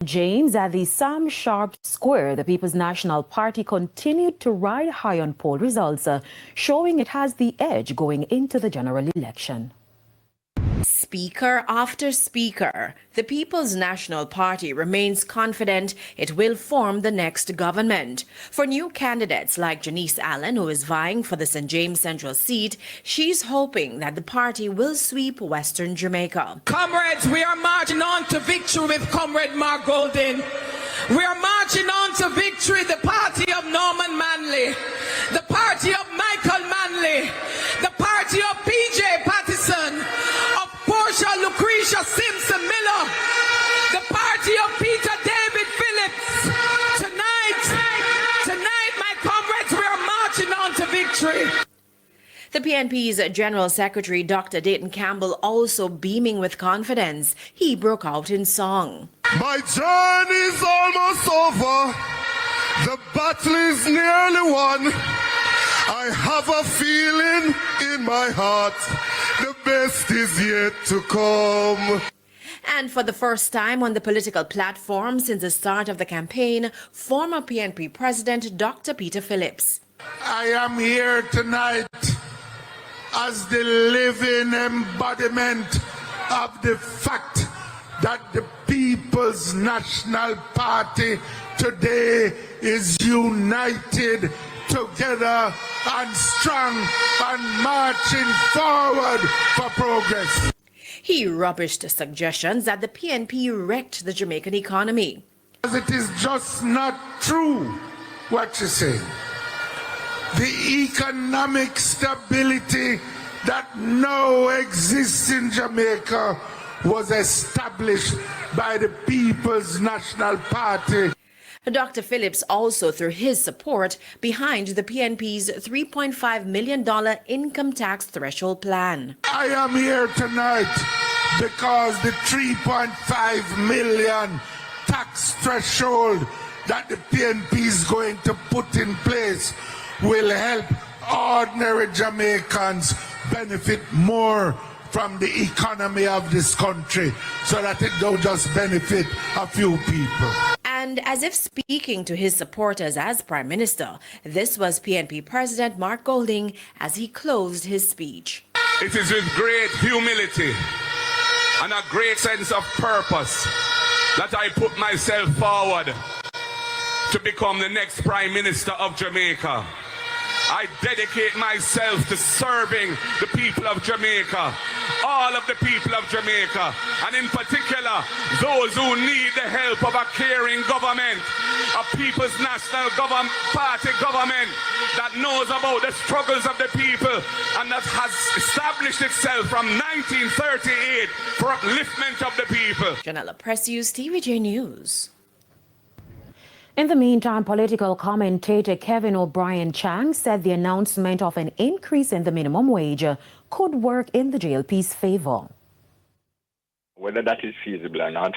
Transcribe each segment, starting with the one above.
James, at the Sam Sharp Square, the People's National Party continued to ride high on poll results, showing it has the edge going into the general election. Speaker after speaker, the People's National Party remains confident it will form the next government. For new candidates like Janice Allen, who is vying for the St. James Central seat, she's hoping that the party will sweep Western Jamaica. Comrades, we are marching on to victory with Comrade Mark Golding. We are marching on to victory, the party of Norman Manley, the party of Michael Manley, the party of PJ Pattison, Portia Lucretia Simpson Miller, the party of Peter David Phillips. Tonight, my comrades, we are marching on to victory. The PNP's General Secretary, Dr. Dayton Campbell, also beaming with confidence. He broke out in song. My journey's almost over. The battle is nearly won. I have a feeling in my heart. The best is yet to come. And for the first time on the political platform since the start of the campaign, former PNP President Dr. Peter Phillips. I am here tonight as the living embodiment of the fact that the People's National Party today is united together and strong and marching forward for progress. He rubbished suggestions that the PNP wrecked the Jamaican economy. It is just not true what you say. The economic stability that now exists in Jamaica was established by the People's National Party. Dr. Phillips also threw his support behind the PNP's $3.5 million income tax threshold plan. I am here tonight because the 3.5 million tax threshold that the PNP is going to put in place will help ordinary Jamaicans benefit more from the economy of this country so that it don't just benefit a few people. And as if speaking to his supporters as Prime Minister, this was PNP President Mark Golding as he closed his speech. It is with great humility and a great sense of purpose that I put myself forward to become the next Prime Minister of Jamaica. I dedicate myself to serving the people of Jamaica, all of the people of Jamaica, and in particular, those who need the help of a caring government, a People's National Party government that knows about the struggles of the people and that has established itself from 1938 for upliftment of the people. Janella Precious, TVJ News. In the meantime, political commentator Kevin O'Brien Chang said the announcement of an increase in the minimum wage could work in the JLP's favor. Whether that is feasible or not,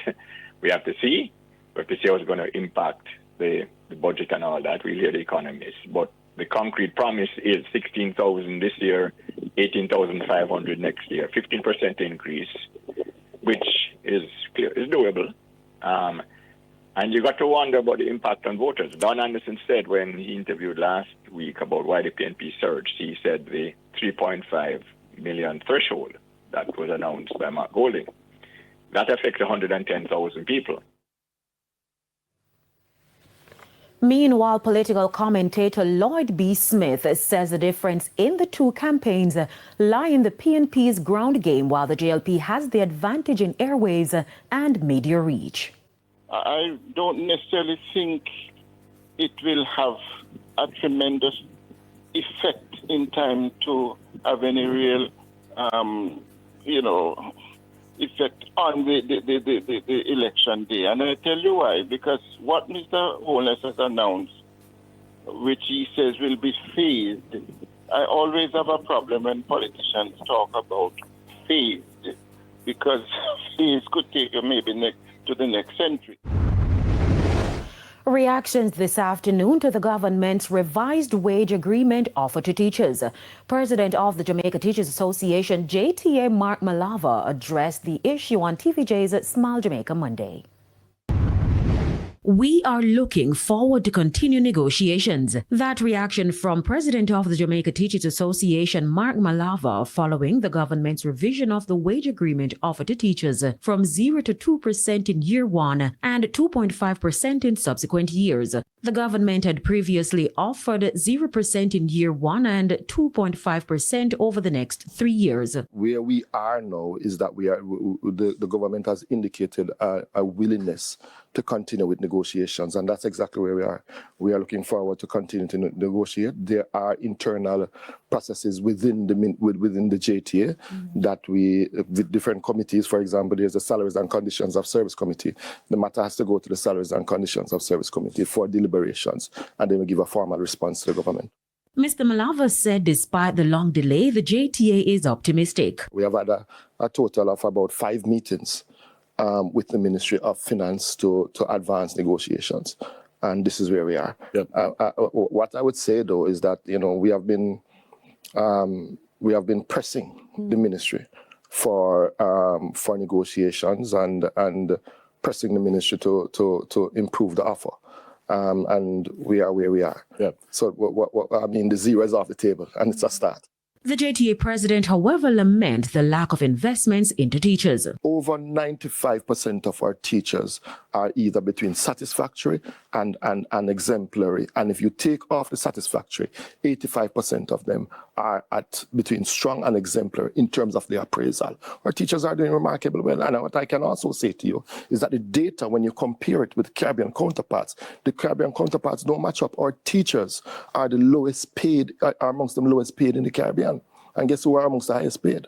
we have to see. We have to see how it's going to impact the budget and all that. We'll hear the economists. But the concrete promise is 16,000 this year, 18,500 next year, 15% increase, which is doable. And you got to wonder about the impact on voters. Don Anderson said when he interviewed last week about why the PNP surged, he said the 3.5 million threshold that was announced by Mark Golding, that affects 110,000 people. Meanwhile, political commentator Lloyd B. Smith says the difference in the two campaigns lie in the PNP's ground game, while the JLP has the advantage in airwaves and media reach. I don't necessarily think it will have a tremendous effect in time to have any real, effect on the election day. And I tell you why. Because what Mr. Holness has announced, which he says will be phased, I always have a problem when politicians talk about phased, because phase could take you maybe to the next century. Reactions this afternoon to the government's revised wage agreement offered to teachers. President of the Jamaica Teachers Association, JTA Mark Malava, addressed the issue on TVJ's Smile Jamaica Monday. "We are looking forward to continue negotiations." That reaction from President of the Jamaica Teachers Association, Mark Malava, following the government's revision of the wage agreement offered to teachers from 0 to 2% in year one and 2.5% in subsequent years. The government had previously offered 0% in year one and 2.5% over the next 3 years. Where we are now is that the government has indicated a willingness to continue with negotiations, and that's exactly where we are. We are looking forward to continue to negotiate. There are internal processes within the JTA that with different committees. For example, there's the Salaries and Conditions of Service Committee. The matter has to go to the Salaries and Conditions of Service Committee for deliberations, and then we give a formal response to the government. Mr. Malava said despite the long delay, the JTA is optimistic. We have had a total of about 5 meetings with the Ministry of Finance to advance negotiations, and this is where we are. Yep. What I would say though is that we have been pressing the ministry for negotiations and pressing the ministry to improve the offer. And we are where we are. Yeah. So the zero is off the table, and it's a start. The JTA president, however, laments the lack of investments into teachers. Over 95% of our teachers are either between satisfactory and exemplary. And if you take off the satisfactory, 85% of them are at between strong and exemplary in terms of their appraisal. Our teachers are doing remarkably well. And what I can also say to you is that the data, when you compare it with Caribbean counterparts, the Caribbean counterparts don't match up. Our teachers are the lowest paid, are amongst the lowest paid in the Caribbean. And guess who are amongst the highest paid?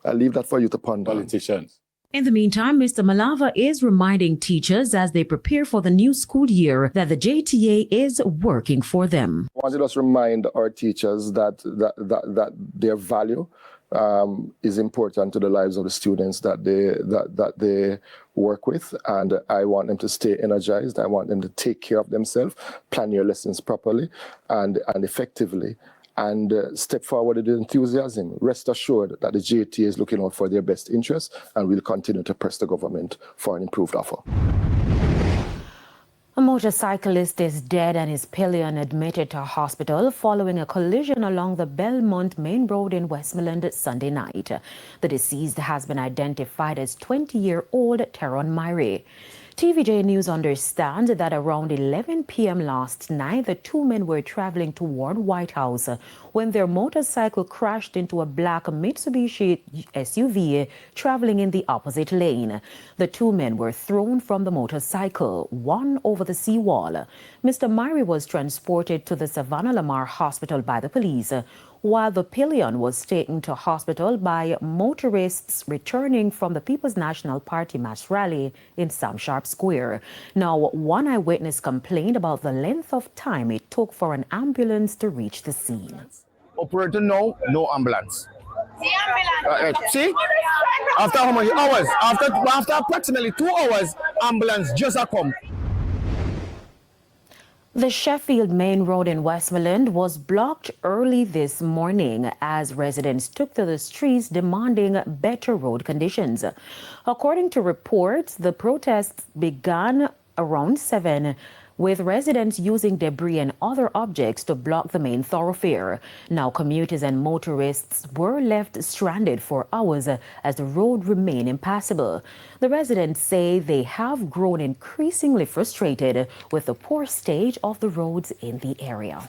I'll leave that for you to ponder. Politicians. In the meantime, Mr. Malava is reminding teachers as they prepare for the new school year that the JTA is working for them. I want to just remind our teachers that their value is important to the lives of the students that they work with, and I want them to stay energized. I want them to take care of themselves, plan your lessons properly and effectively, and step forward with enthusiasm. Rest assured that the JTA is looking out for their best interests, and will continue to press the government for an improved offer. A motorcyclist is dead and his pillion admitted to hospital following a collision along the Belmont Main Road in Westmoreland Sunday night. The deceased has been identified as 20-year-old Teron Myrie. TVJ News understands that around 11 p.m. last night, the two men were traveling toward White House when their motorcycle crashed into a black Mitsubishi SUV traveling in the opposite lane. The two men were thrown from the motorcycle, one over the seawall. Mr. Myrie was transported to the Savannah Lamar Hospital by the police, while the pillion was taken to hospital by motorists returning from the People's National Party mass rally in Sam Sharp Square. Now, one eyewitness complained about the length of time it took for an ambulance to reach the scene. Operator, no ambulance. See? After how many hours? After approximately 2 hours, ambulance just a come. The Sheffield Main Road in Westmoreland was blocked early this morning as residents took to the streets demanding better road conditions. According to reports, the protests began around 7, with residents using debris and other objects to block the main thoroughfare. Now, commuters and motorists were left stranded for hours as the road remained impassable. The residents say they have grown increasingly frustrated with the poor state of the roads in the area.